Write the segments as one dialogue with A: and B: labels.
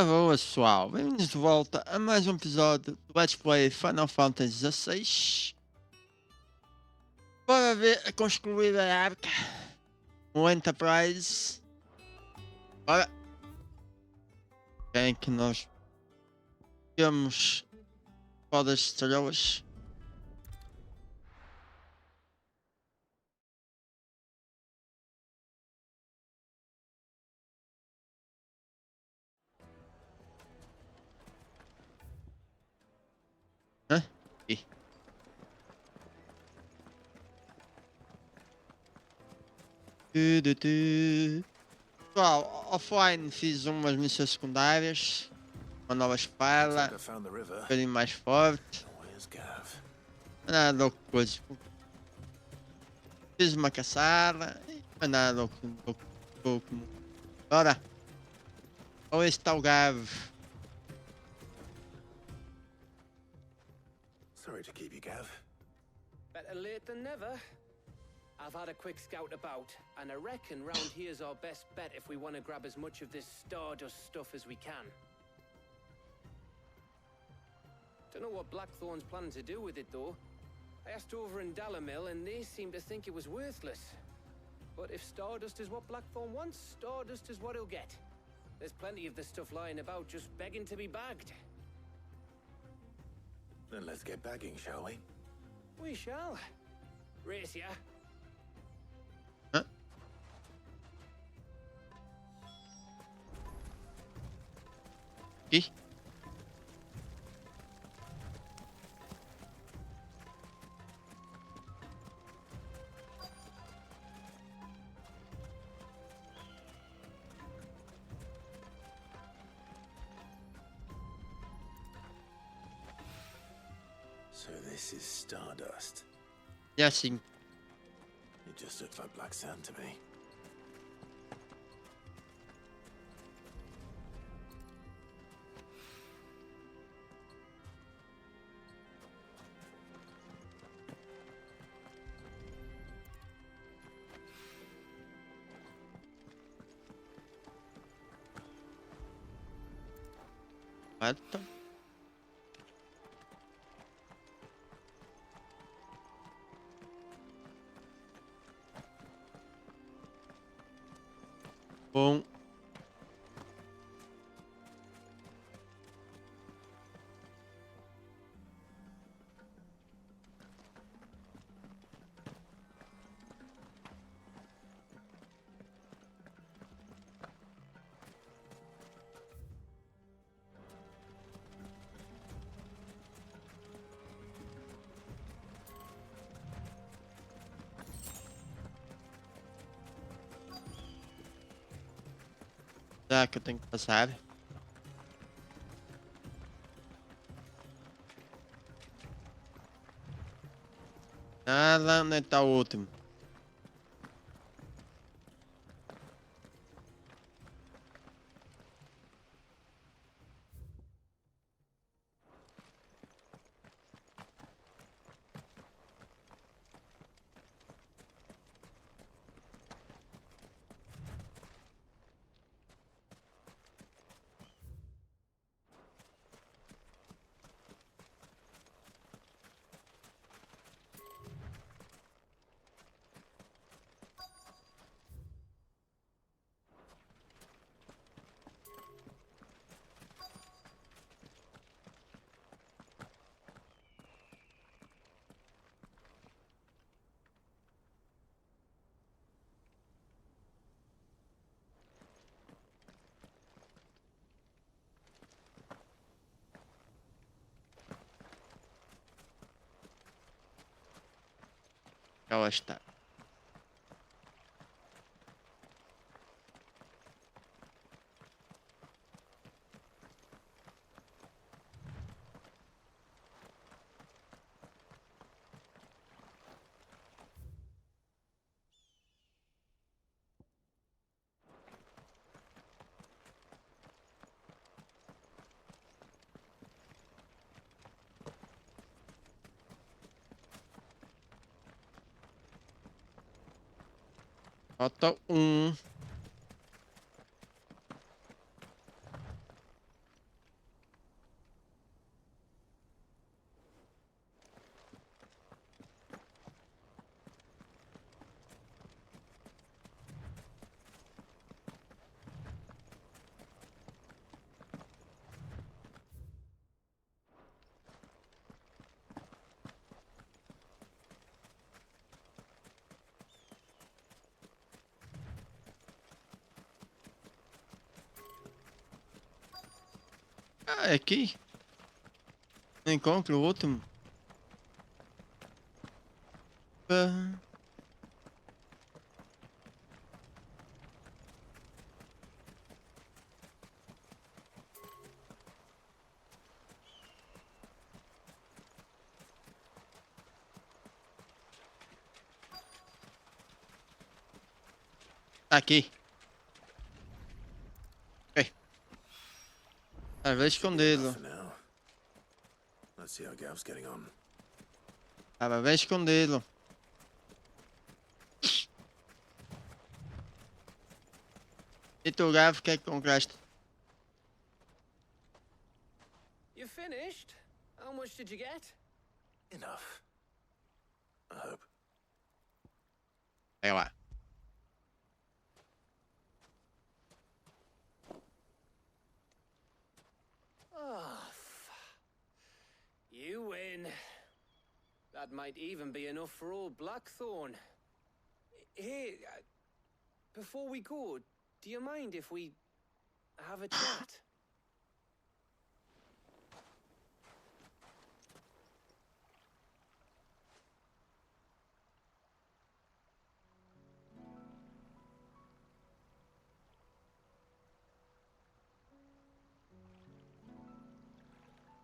A: Boa pessoal, bem-vindos de volta a mais um episódio do Let's Play Final Fantasy XVI. Bora ver a concluir a arca, o Enterprise. Bora, quem é que nós temos das estrelas? Hã? Ih. Tu. Pessoal, offline fiz umas missões secundárias, uma nova
B: Looks
A: espada,
B: like I found the
A: um
B: river.
A: bocadinho mais forte.
B: Where's Gav?
A: Nada louco coisa. Fiz uma caçada, mas nada louco. Bora. Onde está o Gav?
B: Sorry to keep you, Gav.
C: Better late than never. I've had a quick scout about, and I reckon round here's our best bet if we want to grab as much of this stardust stuff as we can. Don't know what Blackthorn's planning to do with it, though. I asked over in Dalamil, and they seem to think it was worthless. But if stardust is what Blackthorn wants, stardust is what he'll get. There's plenty of the stuff lying about, just begging to be bagged.
B: Then let's get bagging, shall we?
C: We shall. Race ya.
A: Hã? Ih.
B: So this is stardust.
A: E assim.
B: It just looks like black sand to me.
A: Mata. Bom. Será que eu tenho que passar? Nada, onde está o último? Ela está. Falta um. Ah, é aqui. Não encontro o último. Ah, aqui. Ok. Ah, vai
B: Should be enough
A: escondê-lo.
B: for now. Let's see how Gav's getting on.
A: Ah, vai escondê-lo. E tu, Gav, o que é que compraste?
C: You finished? How much did you get?
B: Enough. I hope.
A: Vai lá.
C: Oh, you win. That might even be enough for old Blackthorn. Hey, before we go, do you mind if we have a chat?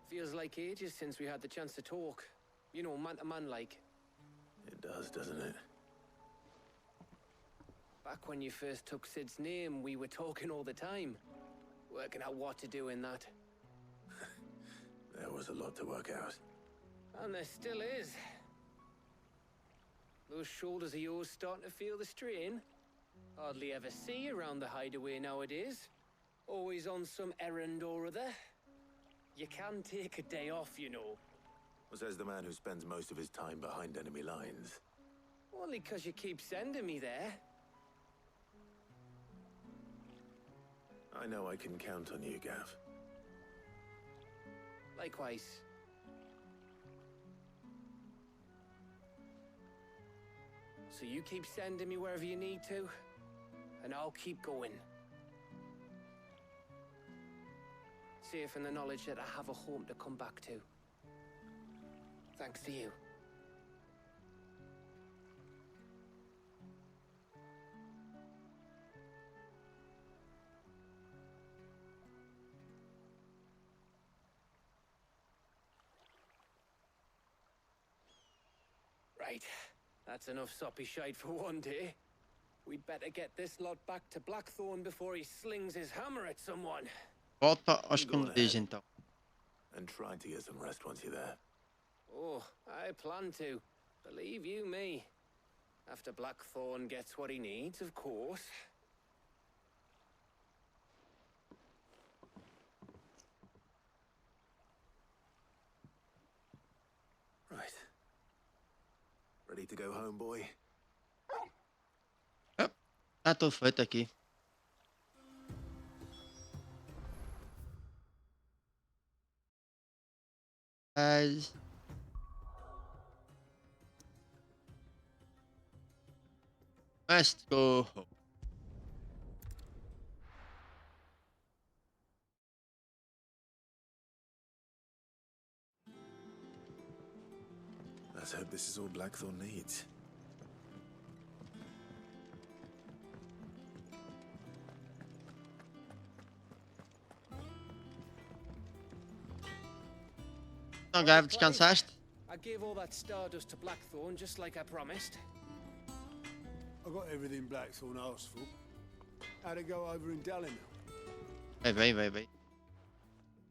C: Feels like ages since we had the chance to talk. You know, man to man like.
B: It does, doesn't it?
C: Back when you first took Sid's name, we were talking all the time. Working out what to do in that.
B: There was a lot to work out.
C: And there still is. Those shoulders of yours starting to feel the strain. Hardly ever see you around the hideaway nowadays. Always on some errand or other. You can take a day off, you know.
B: Says the man who spends most of his time behind enemy lines.
C: Only 'cause you keep sending me there.
B: I know I can count on you, Gav.
C: Likewise. So you keep sending me wherever you need to, and I'll keep going. Safe in the knowledge that I have a home to come back to. Thanks to you. Right. That's enough soppy shite for one day. We'd better get this lot back to Blackthorn before he slings his hammer at someone.
A: Volta ao
B: You go on
A: esconderijo,
B: ahead.
A: então.
B: And try to get some rest once you're there.
C: Oh, I plan to. Believe you me. After Blackthorn gets what he needs, of course.
B: Right. Ready to go home, boy?
A: Ah, tá tudo feito aqui. Mas... Let's go home.
B: Let's hope this is all Blackthorn needs.
A: Então, Gav, descansaste?
C: I gave all that stardust to Blackthorn just like I promised.
D: I got everything Blackthorn asked for. How'd it go over in Dallimel?
A: Vai.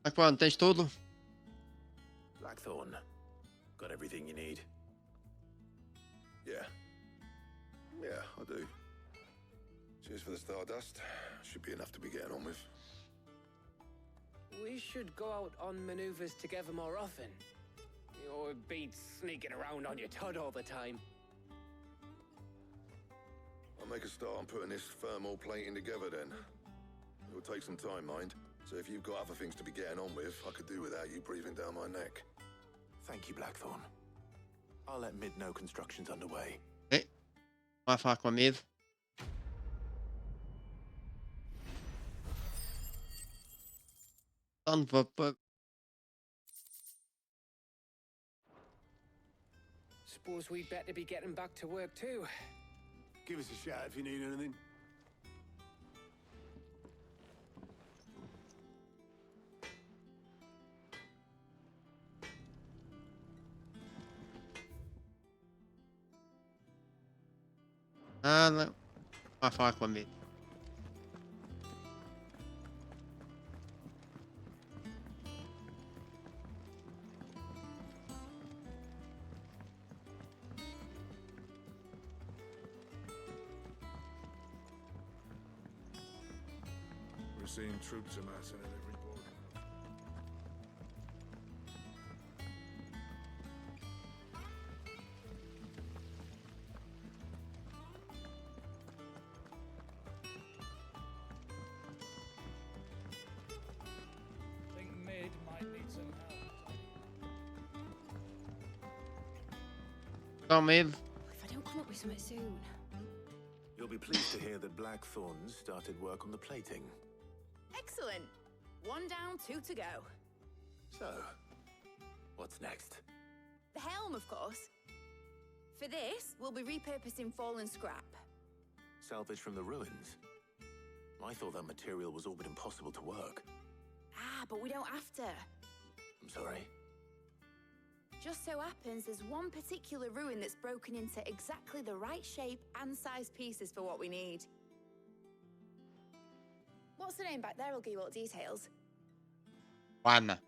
A: Mas pronto, tens tudo?
B: Blackthorn, got everything you need?
E: Yeah. Yeah, I do. Cheers for the stardust. Should be enough to be getting on with.
C: We should go out on maneuvers together more often. You know, it beats sneaking around on your Todd all the time.
E: I'll make a start on putting this thermal plating together then. It'll take some time, mind. So if you've got other things to be getting on with, I could do without you breathing down my neck.
B: Thank you, Blackthorn. I'll let Mid know construction's underway.
A: Ok. Vai falar com a Mid. done but
C: Suppose we'd better be getting back to work too.
D: Give us a shout if you need anything.
A: No. Ma fa qua me.
F: We're seeing troops amassing at every border.
G: Think Mid might need some help.
A: Come Eve.
H: If I don't come up with something soon.
B: You'll be pleased to hear that Blackthorn started work on the plating.
H: Excellent. 1 down, 2 to go.
B: So, what's next?
H: The helm, of course. For this, we'll be repurposing fallen scrap.
B: Salvage from the ruins? I thought that material was all but impossible to work.
H: Ah, but we don't have to.
B: I'm sorry.
H: Just so happens there's one particular ruin that's broken into exactly the right shape and size pieces for what we need. What's the name back there? I'll give you all the details.
A: Juan.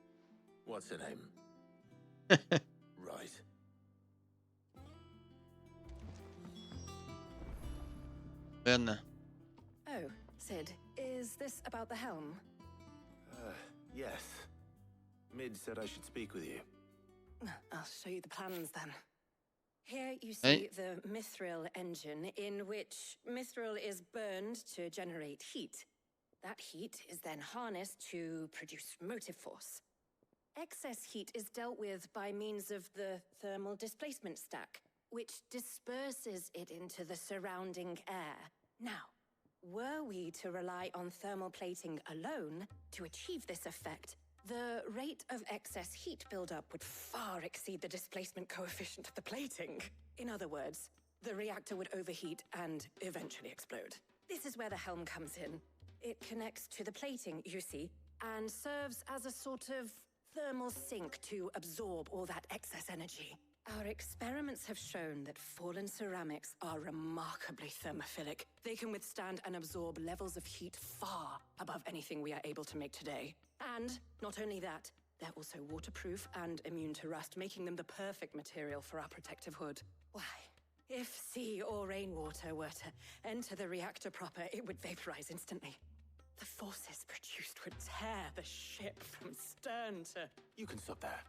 B: What's her name? Right.
A: Ben.
I: Oh, Sid, is this about the helm?
B: Yes. Mid said I should speak with you.
I: I'll show you the plans then. Here you see
A: Hey.
I: the mithril engine, in which mithril is burned to generate heat. That heat is then harnessed to produce motive force. Excess heat is dealt with by means of the thermal displacement stack, which disperses it into the surrounding air. Now, were we to rely on thermal plating alone to achieve this effect, the rate of excess heat buildup would far exceed the displacement coefficient of the plating. In other words, the reactor would overheat and eventually explode. This is where the helm comes in. It connects to the plating, you see, and serves as a sort of thermal sink to absorb all that excess energy. Our experiments have shown that fallen ceramics are remarkably thermophilic. They can withstand and absorb levels of heat far above anything we are able to make today. And not only that, they're also waterproof and immune to rust, making them the perfect material for our protective hood. Why, if sea or rainwater were to enter the reactor proper, it would vaporize instantly. The forces produced would tear the ship from stern to...
B: You can stop there.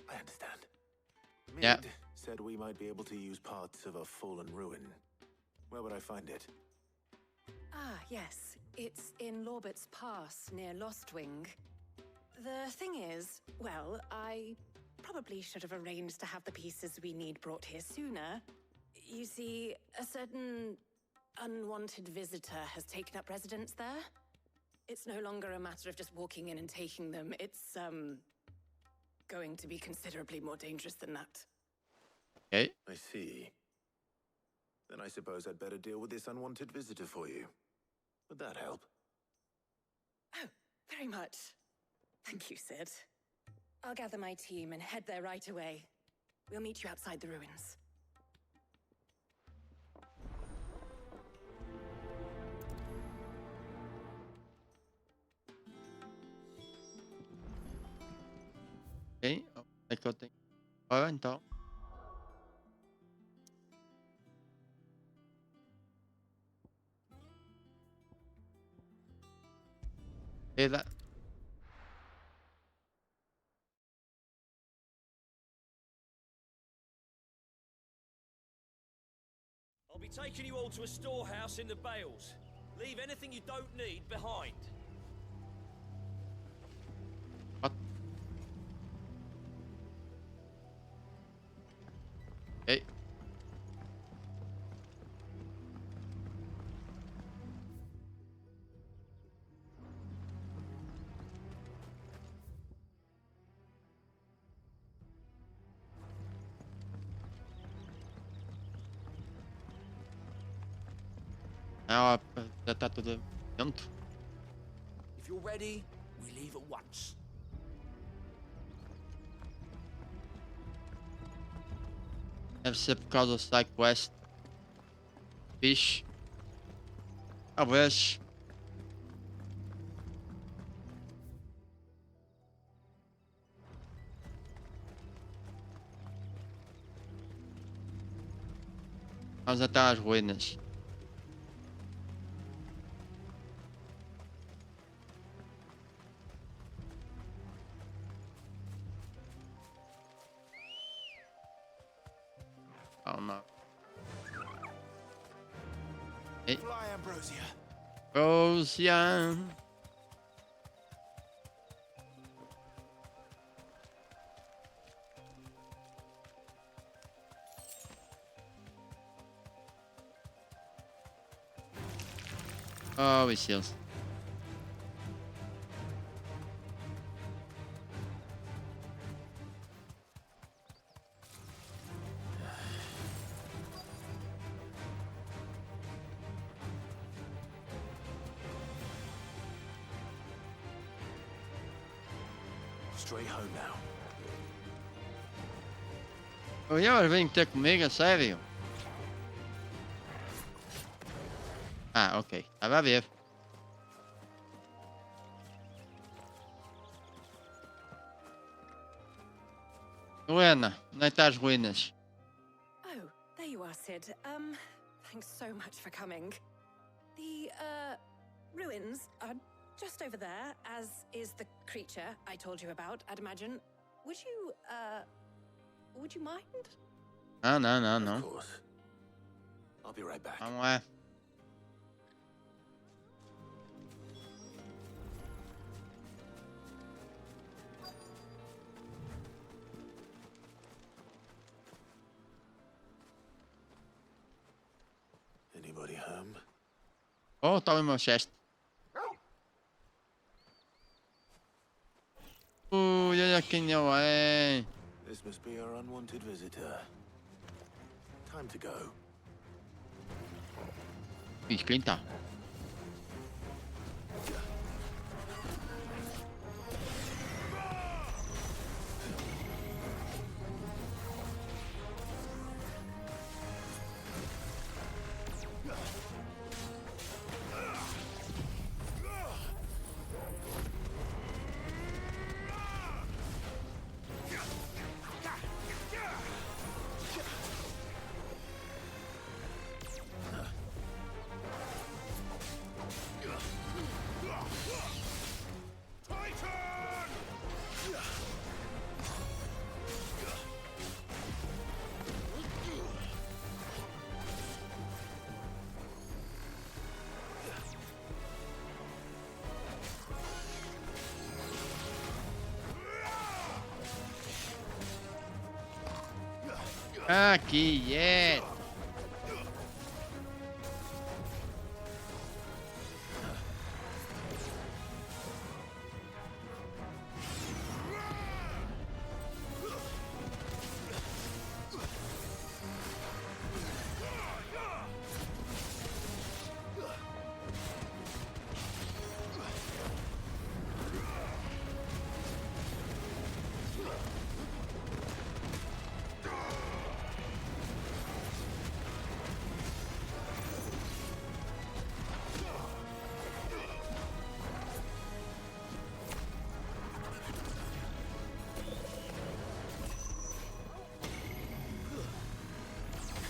B: I understand. Mid
A: Yeah.
B: said we might be able to use parts of a fallen ruin. Where would I find it?
I: Ah, yes. It's in Lorbert's Pass, near Lostwing. The thing is, well, I probably should have arranged to have the pieces we need brought here sooner. You see, a certain unwanted visitor has taken up residence there. It's no longer a matter of just walking in and taking them. It's, going to be considerably more dangerous than that.
A: Okay.
B: I see. Then I suppose I'd better deal with this unwanted visitor for you. Would that help?
I: Oh, very much. Thank you, Sid. I'll gather my team and head there right away. We'll meet you outside the ruins.
A: Ok. É que eu tenho agora, então. Beleza.
J: I'll be taking you all to a storehouse in the Bales. Leave anything you don't need behind.
A: What? Okay. Ah, já tá tudo pronto.
K: If you're ready, we leave at once.
A: Deve ser por causa do side quest. Fixe. Talvez. Vamos até às ruínas. Calma. Ei.
K: Fly, Ambrosia.
A: Rosia. Oh, os seus.
K: Straight home now.
A: O Ian vem ter comigo, é sério? Ah, ok. Estava a ver. Luana, onde é que está as ruínas?
I: Oh, there you are, Sid. Thanks so much for coming. The, ruins are just over there, as is the creature I told you about, I'd imagine. Would you mind?
A: Ah, não,
K: Of
A: não.
K: course. I'll be right back.
A: Vamos lá.
K: Anybody home?
A: Oh, está o meu chest. Olha quem eu é.
K: This must be our unwanted visitor. Time to go.
A: Ixi, quem tá? Aqui, é.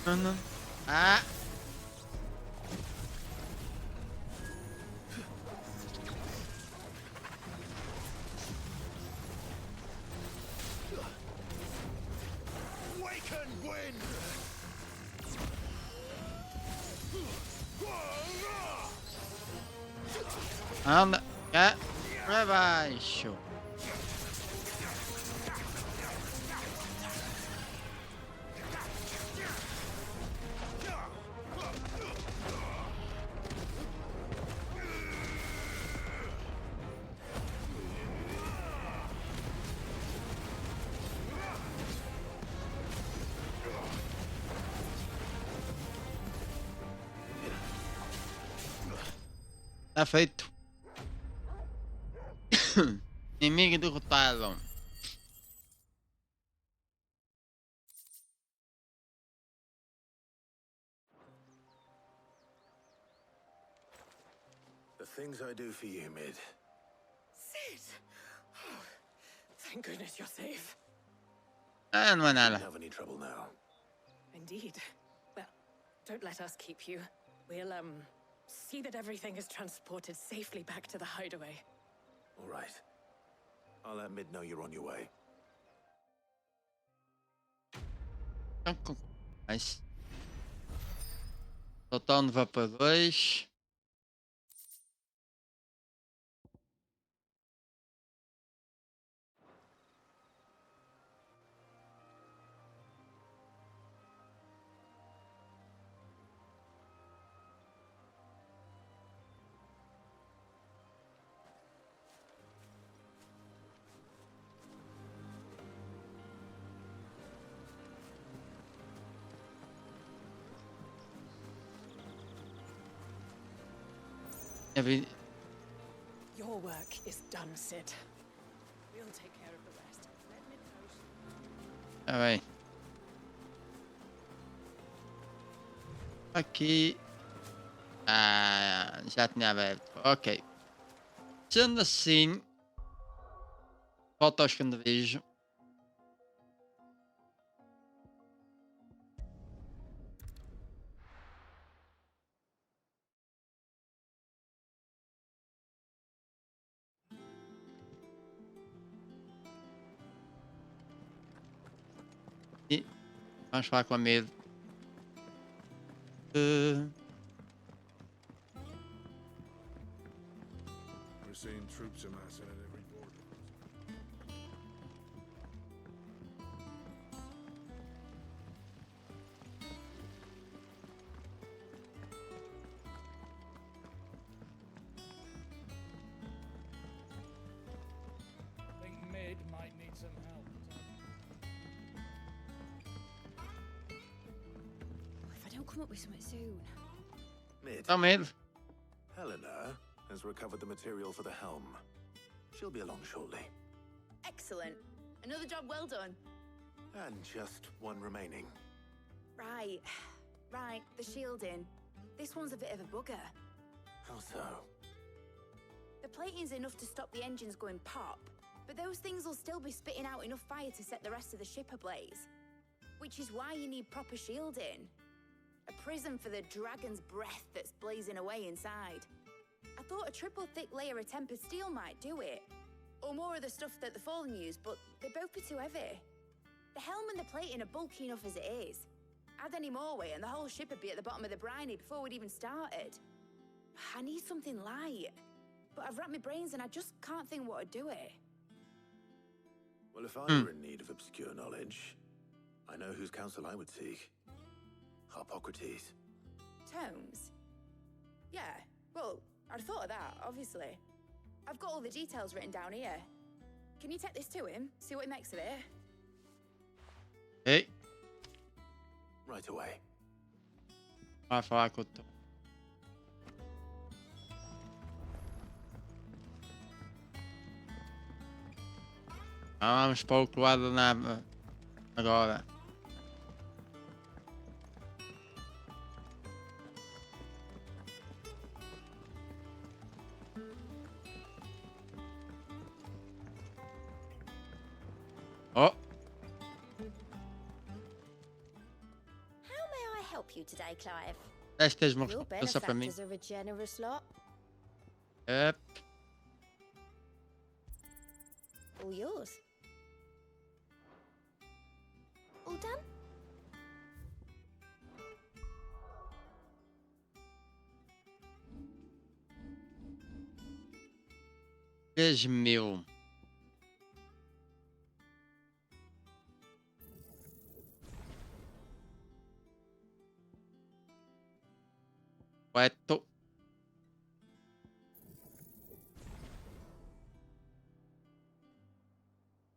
A: Não. Ah!
K: Wake and win!
A: Anda, cá, pra baixo. Tá feito. Inimigo derrotado.
K: The things I do for you, Mid.
I: Sid! Oh, thank goodness you're safe.
A: Ah, não é
K: Don't
A: nada.
K: have any trouble now.
I: Indeed. Well, don't let us keep you. We'll, see that everything is transported safely back to the hideaway.
K: All right. I'll let Mid know you're on your way.
A: Mas... Total no vapor 2.
I: Your work is done, Sid. We'll take care of the rest. Let Mid know.
A: Tá bem. Aqui. Ah, já tinha aberto. Ok. Sendo assim, volta ao esconderijo. E vamos falar com a Mid.
F: We're seeing troops amassing at every border.
G: I think Mid might need some help.
H: If I don't come up with something soon.
K: Mid,
A: Então, Mid.
K: Helena has recovered the material for the helm. She'll be along shortly.
H: Excellent. Another job well done.
K: And just one remaining.
H: Right. Right, the shielding. This one's a bit of a bugger.
K: How so?
H: The plating's enough to stop the engines going pop, but those things will still be spitting out enough fire to set the rest of the ship ablaze. Which is why you need proper shielding. A prison for the dragon's breath that's blazing away inside. I thought a triple thick layer of tempered steel might do it. Or more of the stuff that the Fallen use, but they'd both be too heavy. The helm and the plating are bulky enough as it is. Add any more weight and the whole ship would be at the bottom of the briny before we'd even started. I need something light. But I've racked my brains and I just can't think what would do it.
K: Well, if I were in need of obscure knowledge, I know whose counsel I would seek. Hippocrates.
H: Tomes? Yeah, well, I'd thought of that, obviously. I've got all the details written down here. Can you take this to him? See what he makes of it?
A: Ei,
K: Right away.
A: vai falar com o Tom. Vamos para o outro lado da nave agora. Oh,
L: How may I help you today, Clive?
A: desta tens uma
L: Your
A: recompensa para mim.
L: benefactors are a generous lot.
A: Yep.
L: All yours. All done?
A: Três mil. Correto.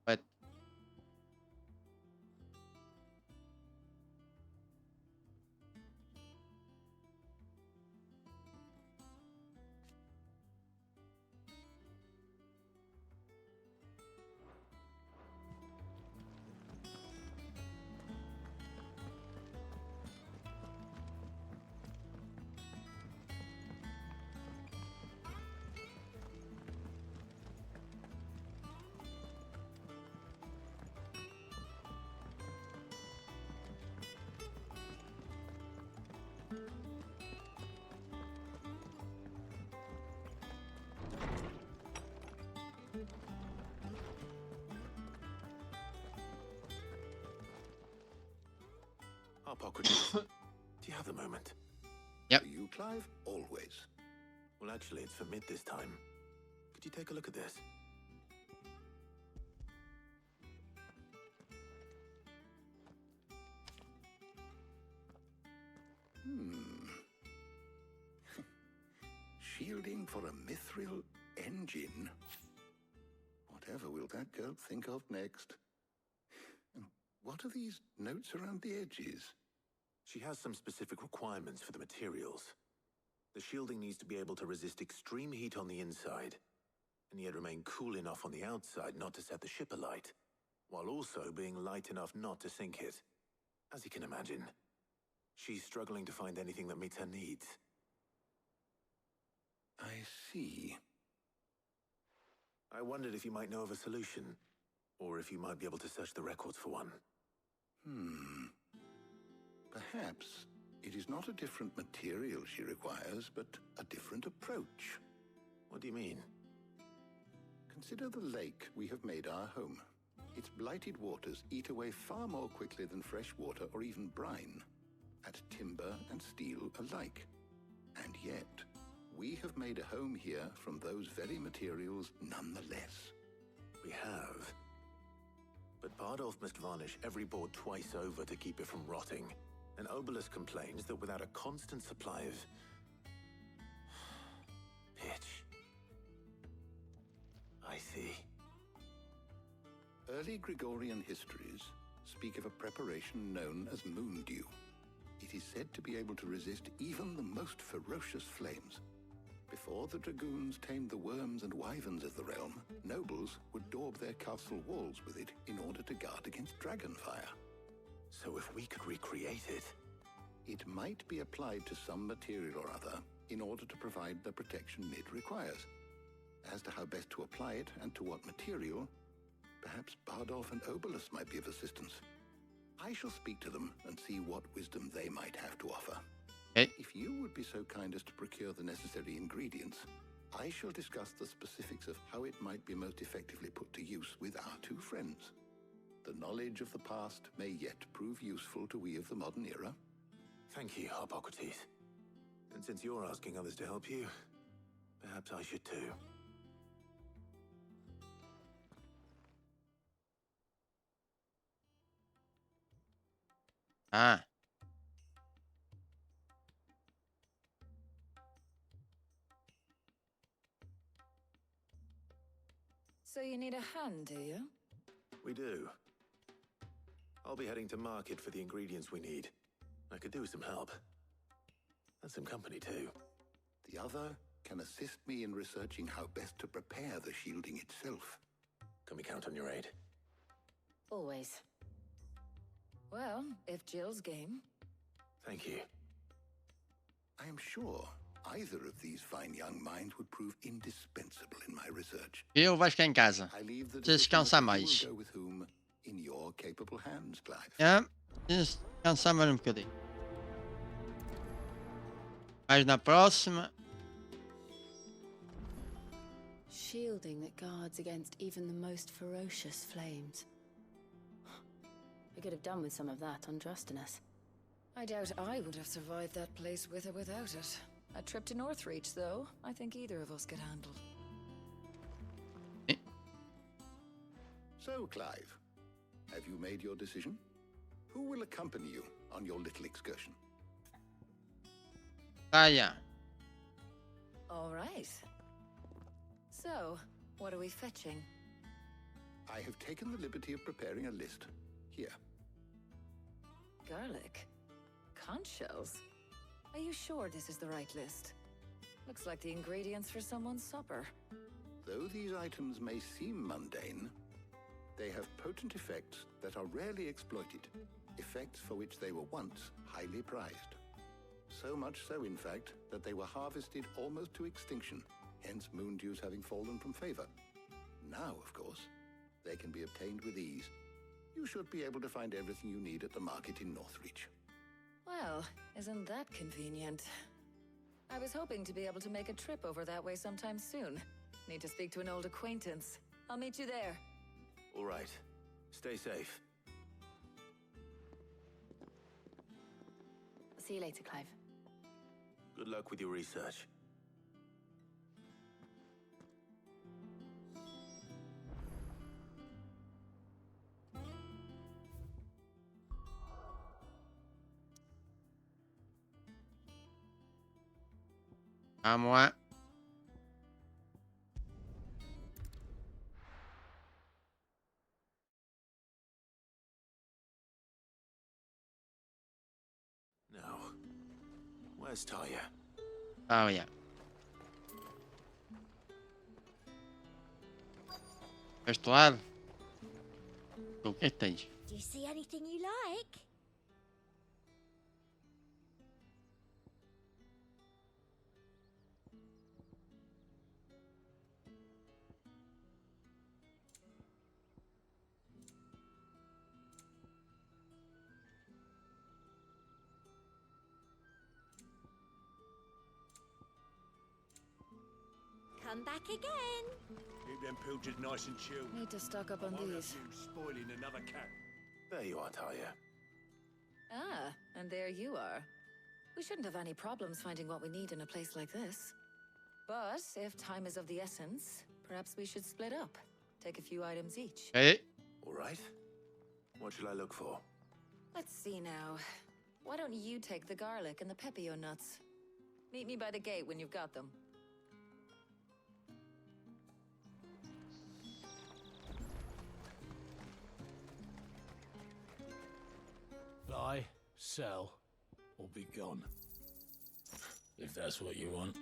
A: Correto.
K: Hippocrates, do you have a moment?
A: Yep.
K: For you, Clive? Always. Well, actually, it's for mid this time. Could you take a look at this?
M: Shielding for a mithril engine. Whatever will that girl think of next? And what are these notes around the edges?
K: She has some specific requirements for the materials. The shielding needs to be able to resist extreme heat on the inside, and yet remain cool enough on the outside not to set the ship alight, while also being light enough not to sink it. As you can imagine, she's struggling to find anything that meets her needs.
M: I see.
K: I wondered if you might know of a solution, or if you might be able to search the records for one.
M: Perhaps it is not a different material she requires, but a different approach.
K: What do you mean?
M: Consider the lake we have made our home. Its blighted waters eat away far more quickly than fresh water or even brine, at timber and steel alike. And yet, we have made a home here from those very materials nonetheless.
K: We have. But Bardolph must varnish every board twice over to keep it from rotting. And Obelus complains that without a constant supply of pitch. I see.
M: Early Gregorian histories speak of a preparation known as moon dew. It is said to be able to resist even the most ferocious flames. Before the dragoons tamed the worms and wyverns of the realm, nobles would daub their castle walls with it in order to guard against dragonfire.
K: So if we could recreate it...
M: It might be applied to some material or other in order to provide the protection Mid requires. As to how best to apply it and to what material, perhaps Bardolph and Obelus might be of assistance. I shall speak to them and see what wisdom they might have to offer.
A: Okay.
M: If you would be so kind as to procure the necessary ingredients, I shall discuss the specifics of how it might be most effectively put to use with our two friends. The knowledge of the past may yet prove useful to we of the modern era.
K: Thank you, Hippocrates. And since you're asking others to help you, perhaps I should too.
A: Ah.
N: So you need a hand, do you?
K: We do. I'll be heading to market for the ingredients we need. I could do with some help. And some company too.
M: The other can assist me in researching how best to prepare the shielding itself.
K: Can we count on your aid?
N: Always. Well, if Jill's game.
K: Thank you.
M: I am sure either of these fine young minds would prove indispensable in my research.
A: Eu vou ficar em casa.
M: I leave the
A: Descansar
M: decision
A: mais.
M: to go with whom in your capable hands, Clive.
A: Descansar mais um bocadinho. Mas na próxima.
O: Shielding that guards against even the most ferocious flames. I could have done with some of that on Drustinus.
N: I doubt I would have survived that place with or without it. A trip to Northreach, though, I think either of us could handle.
M: So, Clive, have you made your decision? Who will accompany you on your little excursion?
A: Tarja.
N: All right. So, what are we fetching?
M: I have taken the liberty of preparing a list. Here.
N: Garlic? Conch shells? Are you sure this is the right list? Looks like the ingredients for someone's supper.
M: Though these items may seem mundane, they have potent effects that are rarely exploited, effects for which they were once highly prized. So much so, in fact, that they were harvested almost to extinction, hence moon dews having fallen from favor. Now, of course, they can be obtained with ease. You should be able to find everything you need at the market in Northreach.
N: Well, isn't that convenient? I was hoping to be able to make a trip over that way sometime soon. Need to speak to an old acquaintance. I'll meet you there.
K: All right. Stay safe.
O: See you later, Clive.
K: Good luck with your research.
A: Vamos a...
K: Now, where's Tarja?
A: Oh, yeah. Este lado. O que é que tens?
L: Do you see anything you like? Come back again.
D: Keep them pilchards nice and chilled.
N: Need to stock up on
D: I won't have
N: these.
D: you spoiling another cat.
K: There you are, Tarja.
N: Ah, and there you are. We shouldn't have any problems finding what we need in a place like this. But if time is of the essence, perhaps we should split up. Take a few items each.
A: Hey.
K: All right. What should I look for?
N: Let's see now. Why don't you take the garlic and the pepio nuts? Meet me by the gate when you've got them.
P: Buy, sell, or be gone. If that's what you want.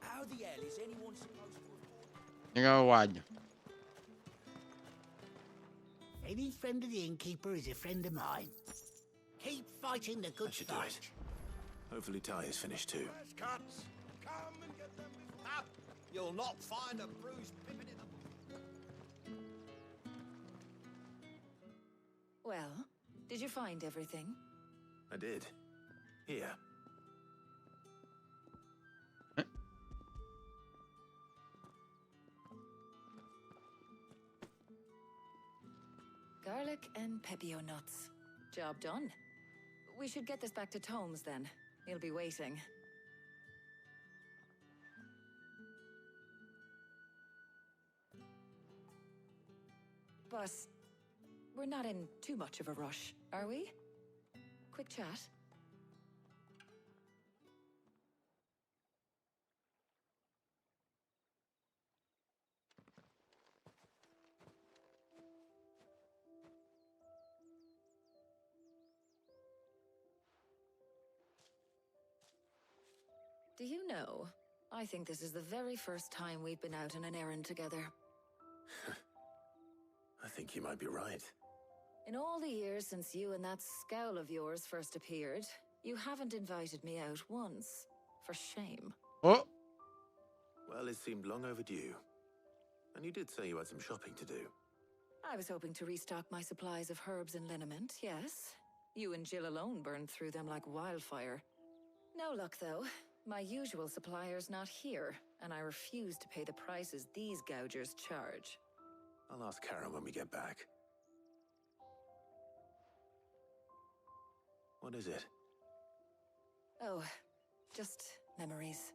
J: How the hell is anyone supposed to afford?
A: Tengo guayo.
Q: Any friend of the innkeeper is a friend of mine. Keep fighting the good
K: should do
Q: fight.
K: it. Hopefully Tarja's finished too.
J: Cats, come and get them before... You'll not find a bruised pippin in the...
N: Well, did you find everything?
K: I did. Here.
N: Garlic and pepio nuts. Job done. We should get this back to Tomes then. He'll be waiting. But we're not in too much of a rush, are we? Quick chat. Do you know, I think this is the very first time we've been out on an errand together.
K: I think you might be right.
N: In all the years since you and that scowl of yours first appeared, you haven't invited me out once. For shame.
A: Oh!
K: Well, it seemed long overdue. And you did say you had some shopping to do.
N: I was hoping to restock my supplies of herbs and liniment, yes. You and Jill alone burned through them like wildfire. No luck, though. My usual supplier's not here, and I refuse to pay the prices these gougers charge.
K: I'll ask Karen when we get back. What is it?
N: Oh, just memories.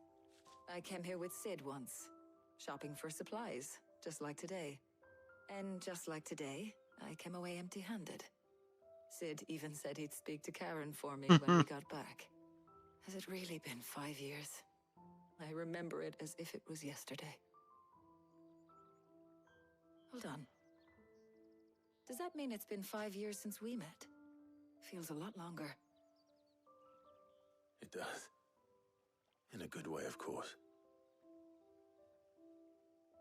N: I came here with Sid once, shopping for supplies, just like today. And just like today, I came away empty-handed. Sid even said he'd speak to Karen for me when we got back. Has it really been 5 years? I remember it as if it was yesterday. Hold on. Does that mean it's been 5 years since we met? Feels a lot longer.
K: It does. In a good way, of course.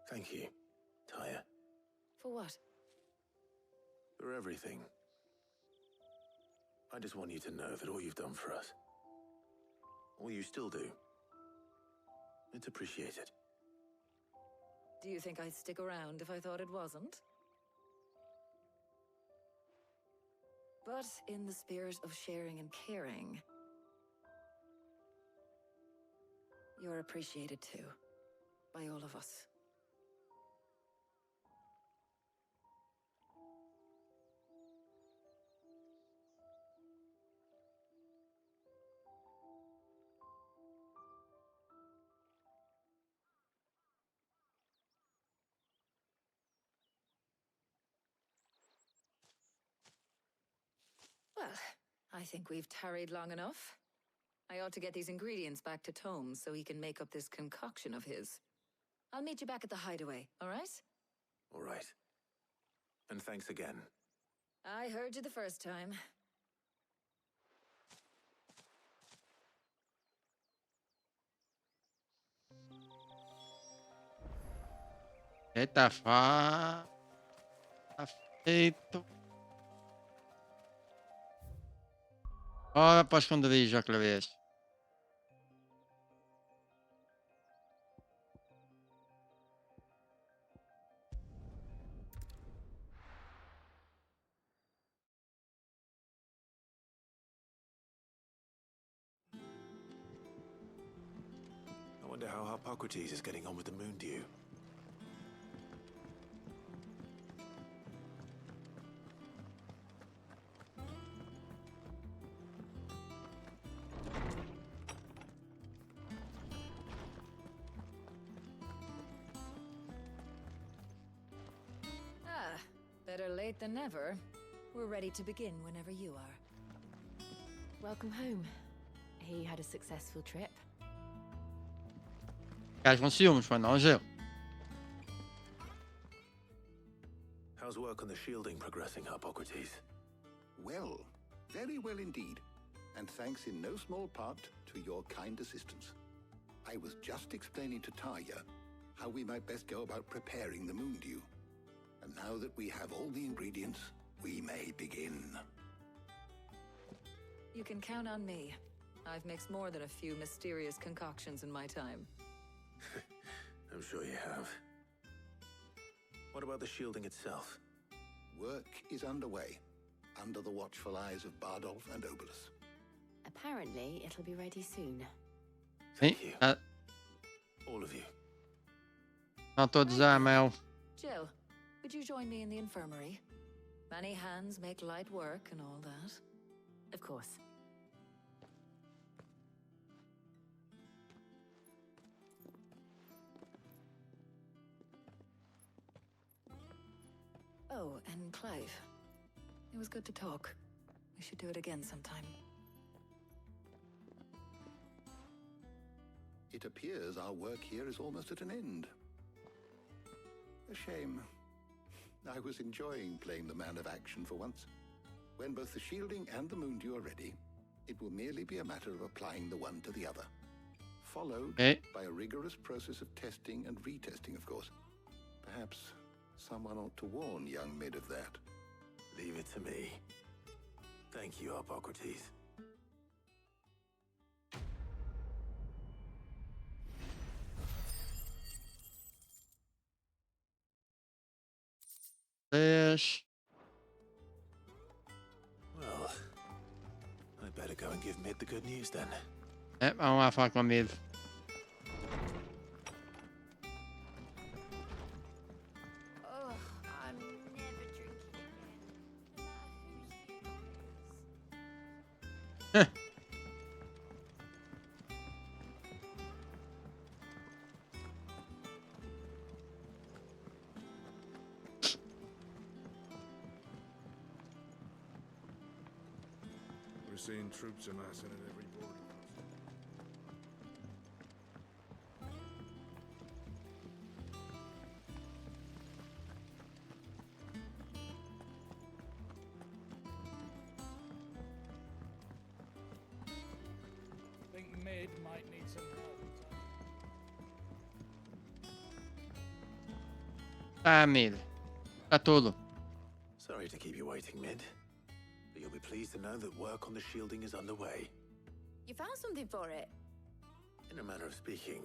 K: Thank you, Tarja.
N: For what?
K: For everything. I just want you to know that all you've done for us, all you still do, it's appreciated.
N: Do you think I'd stick around if I thought it wasn't? But in the spirit of sharing and caring, you're appreciated too, by all of us. Well, I think we've tarried long enough. I ought to get these ingredients back to Tome so he can make up this concoction of his. I'll meet you back at the hideaway, all right?
K: All right. And thanks again.
N: I heard you the first time.
A: Eita, tá feito. Bora para o esconderijo outra vez.
K: I wonder how Hippocrates is getting on with the moon dew.
N: Better late than never. We're ready to begin whenever you are.
O: Welcome home. He had a successful trip.
A: Gajos com ciúmes, mano, não gelo.
K: How's work on the shielding progressing, Hippocrates?
M: Well, very well indeed. And thanks in no small part to your kind assistance. I was just explaining to Tarja how we might best go about preparing the moon dew. And now that we have all the ingredients, we may begin.
N: You can count on me. I've mixed more than a few mysterious concoctions in my time.
K: I'm sure you have. What about the shielding itself?
M: Work is underway, under the watchful eyes of Bardolph and Obolus.
O: Apparently, it'll be ready soon.
K: Thank you. All of you.
A: Não estou a dizer, Mel.
N: Jill, would you join me in the infirmary? Many hands make light work and all that.
O: Of course.
N: Oh, and Clive. It was good to talk. We should do it again sometime.
M: It appears our work here is almost at an end. A shame. I was enjoying playing the man of action for once. When both the shielding and the moon dew are ready, it will merely be a matter of applying the one to the other. Followed by a rigorous process of testing and retesting, of course. Perhaps someone ought to warn young Mid of that.
K: Leave it to me. Thank you, Hippocrates.
A: Fish.
K: Well, I'd better go and give Mid the good news then.
A: Vamos lá falar com a Mid.
H: Oh, I'm never drinking again.
F: We're seeing troops amassing at every border.
G: Think Mid might need some help.
A: Tá, Mid. Tá tudo.
K: Sorry to keep you waiting, Mid. But you'll be pleased to know that work on the shielding is underway.
H: You found something for it?
K: In a manner of speaking,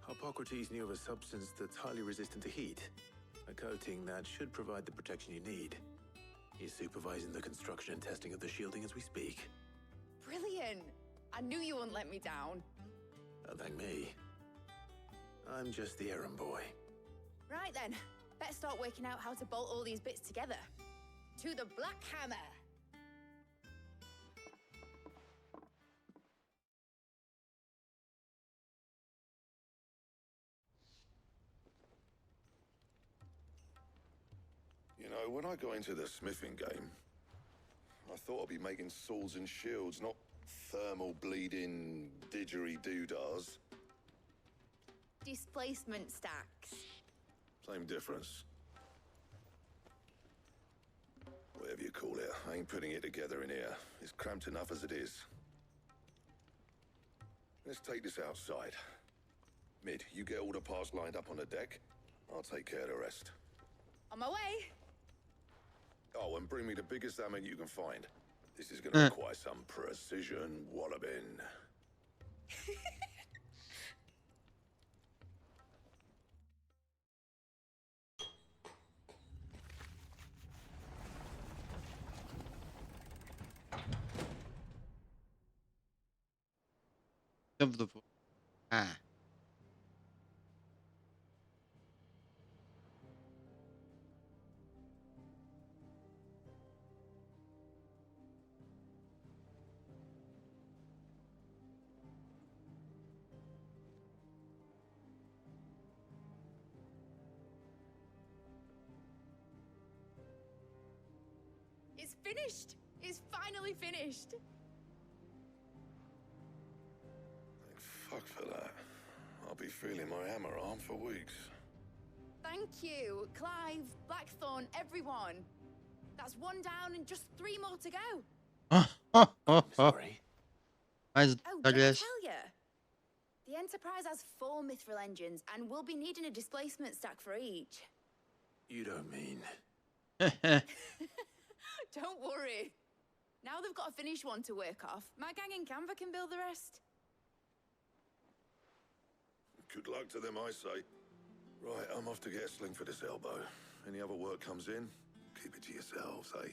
K: Hippocrates knew of a substance that's highly resistant to heat. A coating that should provide the protection you need. He's supervising the construction and testing of the shielding as we speak.
H: Brilliant! I knew you wouldn't let me down.
K: Don't thank me. I'm just the errand boy.
H: Right then, better start working out how to bolt all these bits together. To the Black Hammer!
E: You know, when I got into the smithing game, I thought I'd be making swords and shields, not thermal bleeding didgeridoo-dahs.
H: Displacement stacks.
E: Same difference. Whatever you call it, I ain't putting it together in here. It's cramped enough as it is. Let's take this outside. Mid, you get all the parts lined up on the deck. I'll take care of the rest.
H: On my way.
E: Oh, and bring me the biggest hammer you can find. This is gonna require some precision walloping.
A: Ah.
H: It's finished. It's finally finished.
E: Thank fuck for that. I'll be feeling my hammer arm for weeks.
H: Thank you, Clive, Blackthorn, everyone. That's one down and just 3 more to go.
K: Sorry.
A: Mas,
H: Oh, did I
A: Douglas.
H: tell you? The Enterprise has 4 mithril engines, and we'll be needing a displacement stack for each.
K: You don't mean...
H: Don't worry. Now they've got a finished one to work off. My gang in Canva can build the rest.
E: Good luck to them, I say. Right, I'm off to get a sling for this elbow. Any other work comes in, keep it to yourselves, eh?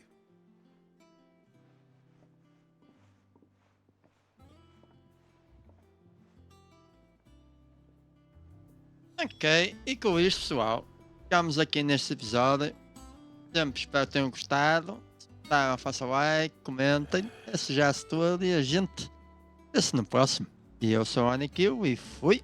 A: Ok, e com isto, pessoal, ficamos aqui neste episódio. Sempre espero que tenham gostado. Se gostaram, façam like, comentem. Esse já é tudo e a gente vê-se no próximo. E eu sou o Anikill e fui!